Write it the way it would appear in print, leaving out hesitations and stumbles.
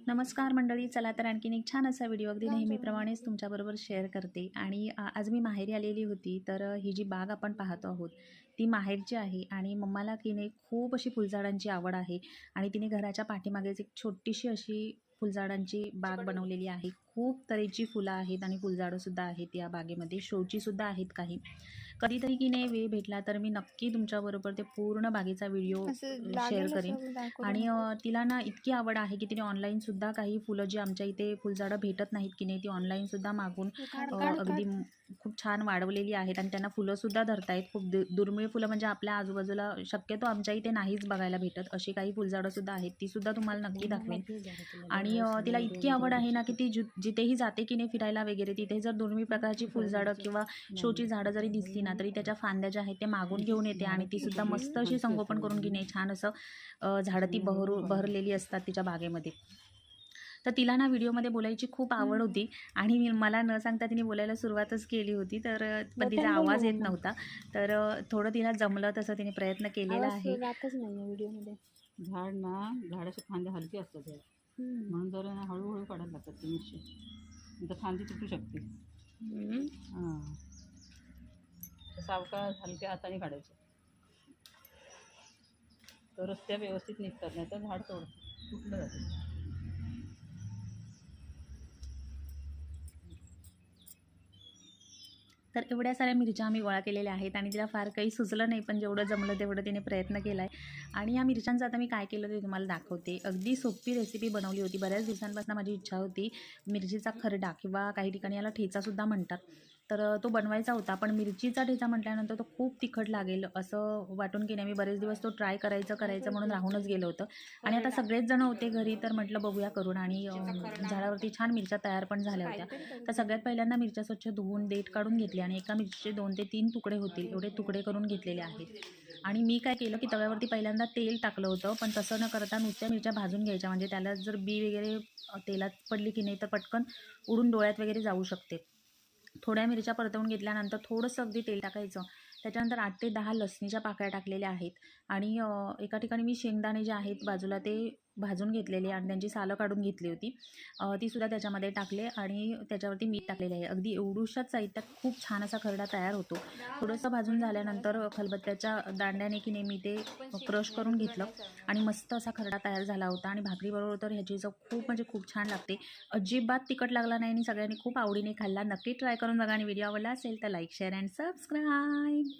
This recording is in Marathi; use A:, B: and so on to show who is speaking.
A: नमस्कार मंडळी, चला तर आणखीन एक छान असा व्हिडिओ अगदी नेहमीप्रमाणेच तुमच्याबरोबर शेअर करते. आणि आज मी माहेरी आलेली होती. तर ही जी बाग आपण पाहतो आहोत ती माहेरची आहे. आणि मम्माला की नाही खूप अशी फुलझाडांची आवड आहे. आणि तिने घराच्या पाठीमागेच एक छोटीशी अशी फुलझाडांची बाग बनवलेली आहे. खूप तऱ्हेची फुलं आहेत आणि फुलझाडंसुद्धा आहेत या बागेमध्ये, शोचीसुद्धा आहेत काही. कधीतरी की नाही वेळ भेटला तर मी नक्की तुमच्याबरोबर ते पूर्ण बागेचा व्हिडिओ शेअर करेन. आणि तिला ना इतकी आवड आहे की तिने ऑनलाईनसुद्धा काही फुलं जी आमच्या इथे फुलझाडं भेटत नाहीत की नाही ती ऑनलाईनसुद्धा मागून अगदी खूप छान वाढवलेली आहेत. आणि त्यांना फुलंसुद्धा धरता आहेत. खूप दुर्मिळ फुलं, म्हणजे आपल्या आजूबाजूला शक्यतो आमच्या इथे नाहीच बघायला भेटत अशी काही फुलझाडंसुद्धा आहेत. तीसुद्धा तुम्हाला नक्की दाखवेन. आणि तिला इतकी आवड आहे ना की ती जिथेही जाते की नाही फिरायला वगैरे, तिथे जर दुर्मिळ प्रकारची फुलझाडं किंवा शोची झाडं जरी दिसली ना तरी त्याच्या फांद्या ज्या आहेत त्या मागून घेऊन येते. आणि तीसुद्धा मस्त अशी संगोपन करून की नाही छान असं झाडं ती बहरलेली असतात तिच्या बागेमध्ये. तर तिला ना व्हिडिओमध्ये बोलायची खूप आवड होती. आणि मला न सांगता तिने बोलायला सुरुवातच केली होती. तर पण तिचा आवाज येत नव्हता. तर थोडं तिला जमलं तसं तिने प्रयत्न केलेला आहे.
B: झाडाचे फांदे हलके असतात ते, म्हणून जर हळूहळू काढायला लागतात ती मिरची, तर फांदी तुटू शकते. हां, सावकाश हलक्या हाताने काढायचे तरच त्या व्यवस्थित निघतात, नाही तर झाड तुटलं जातं.
A: तर एवढ्या साऱ्या मिरच्या आम्ही गोळा केलेल्या आहेत. आणि तिला फार काही सुचलं नाही, पण जेवढं जमलं तेवढं तिने प्रयत्न केला आहे. आणि या मिरच्यांचं आता मी काय केलं ते तुम्हाला दाखवते. अगदी सोपी रेसिपी बनवली होती. बऱ्याच दिवसांपासून माझी इच्छा होती मिरचीचा खरडा, किंवा काही ठिकाणी याला ठेचासुद्धा म्हणतात. तर तो बनवायचा होता. पण मिरचीचा ठेचा म्हटल्यानंतर तो खूप तिखट लागेल असं वाटून की नाही मी बरेच दिवस तो ट्राय करायचं म्हणून राहूनच गेलं होतं. आणि आता सगळेच जण होते घरी, तर म्हटलं बघूया करून. आणि झाडावरती छान मिरच्या तयार पण झाल्या होत्या. तर सगळ्यात पहिल्यांदा मिरच्या स्वच्छ धुवून देठ काढून घेतली. आणि एका मिरचीचे 2 ते 3 तुकडे होतील एवढे तुकडे करून घेतलेले आहेत. आणि मी काय केलं की तव्यावरती पहिल्यांदा तेल टाकलं होतं, पण तसं न करता नुसत्या मिरच्या भाजून घ्यायच्या, म्हणजे त्याला जर बी वगैरे तेलात पडली की नाही तर पटकन उडून डोळ्यात वगैरे जाऊ शकते. थोड्या मिरच्या परतवून घेतल्यानंतर थोडंसं अगदी तेल टाकायचं. त्याच्यानंतर 8 ते 10 लसणीच्या पाकळ्या टाकलेल्या आहेत. आणि एका ठिकाणी मी शेंगदाणे जे आहेत बाजूला ते भाजून घेतलेले आणि त्यांची सालं काढून घेतली होती, तीसुद्धा त्याच्यामध्ये टाकले. आणि त्याच्यावरती मीठ टाकलेले आहे. अगदी एवढूशाच साहित्यात खूप छान असा खरडा तयार होतो. थोडंसं भाजून झाल्यानंतर खलबत्त्याच्या दांड्याने की नेहमी ते क्रश करून घेतलं. आणि मस्त असा खरडा तयार झाला होता. आणि भाकरीबरोबर तर ह्याची चव खूप म्हणजे खूप छान लागते. अजिबात तिखट लागला नाही आणि सगळ्यांनी खूप आवडीने खाल्ला. नक्की ट्राय करून बघा. आणि व्हिडिओ आवडला असेल तर लाईक, शेअर अँड सबस्क्राईब.